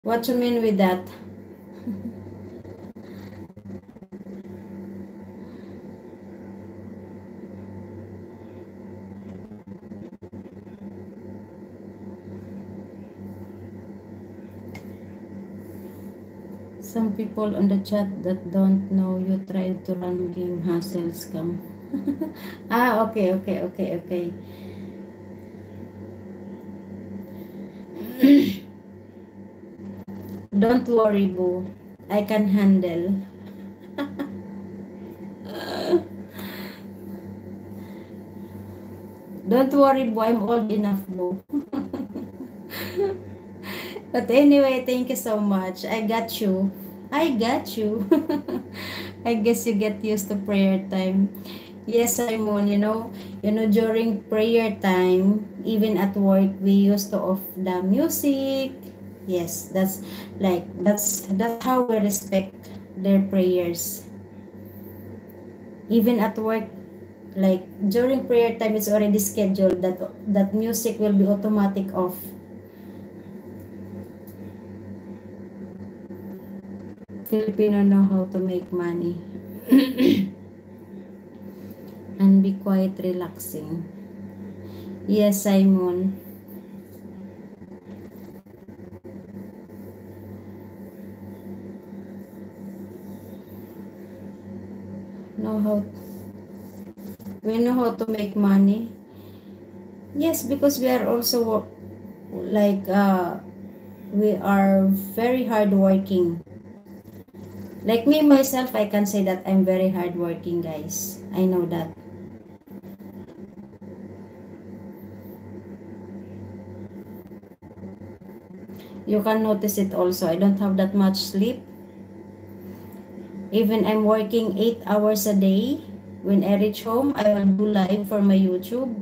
What you mean with that? Some people on the chat that don't know you tried to run game hustle scam. Ah, okay, okay, okay, okay. Don't worry, boo. I can handle. Don't worry, boo. I'm old enough, boo. But anyway, thank you so much. I got you. I got you. I guess you get used to prayer time. Yes, Simon, during prayer time, even at work, we used to off the music. Yes, that's how we respect their prayers. Even at work, like during prayer time, it's already scheduled that music will be automatic off. Filipino know how to make money and be quite relaxing. Yes, Simon. Know how we know how to make money. Yes, because we are also like we are very hardworking. Like me myself, I can say that I'm very hardworking, guys. I know that. You can notice it also. I don't have that much sleep. Even I'm working 8 hours a day. When I reach home, I will do live for my YouTube.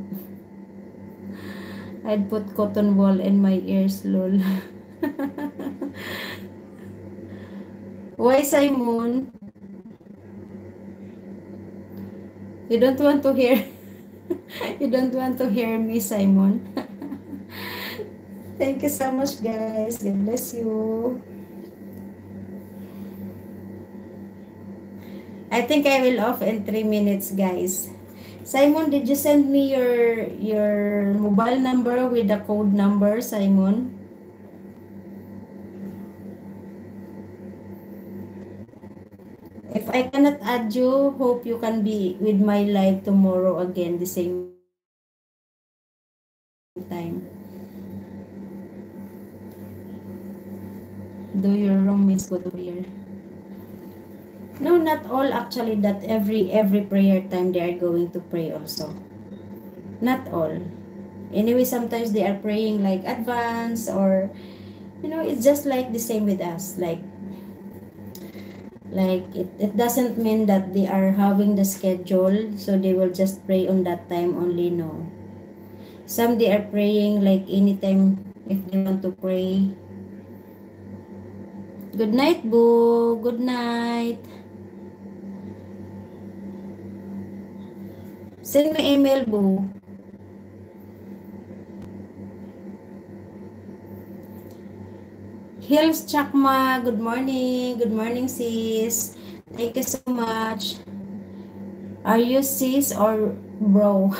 I'd put cotton wool in my ears, lol. Why, Simon? You don't want to hear you don't want to hear me, Simon. Thank you so much, guys. God bless you. I think I will off in 3 minutes, guys. Simon, did you send me your mobile number with the code number, Simon? If I cannot add you, hope you can be with my live tomorrow again, the same time. Do your room means go to prayer. No, not all actually. That every prayer time they are going to pray also. Not all. Anyway, sometimes they are praying like advance or it's just like the same with us. Like it doesn't mean that they are having the schedule, so they will just pray on that time only. No. Some they are praying like anytime if they want to pray. Good night, boo. Good night. Send me email, boo. Hills Chakma, good morning. Good morning, sis. Thank you so much. Are you sis or bro?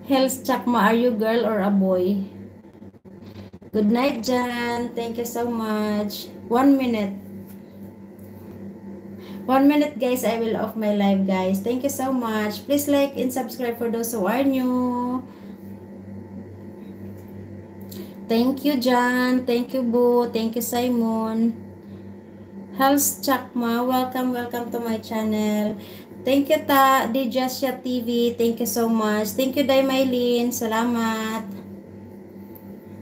Hills Chakma, are you girl or a boy? Good night, Jan. Thank you so much. 1 minute. 1 minute, guys. I will off my live, guys. Thank you so much. Please like and subscribe for those who are new. Thank you, Jan. Thank you, Boo. Thank you, Simon. Hals Chakma, welcome to my channel. Thank you, Dijasya TV. Thank you so much. Thank you, Daimaylin. Salamat.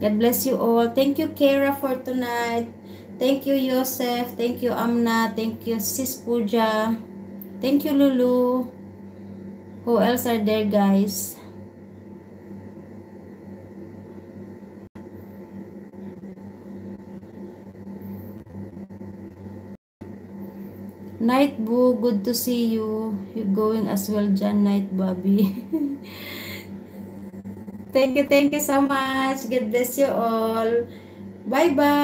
God bless you all. Thank you, Kara, for tonight. Thank you, Yosef. Thank you, Amna. Thank you, Sis Puja. Thank you, Lulu. Who else are there, guys? Night, Boo. Good to see you. You're going as well, Jan. Night, Bobby. Thank you so much. God bless you all. Bye-bye.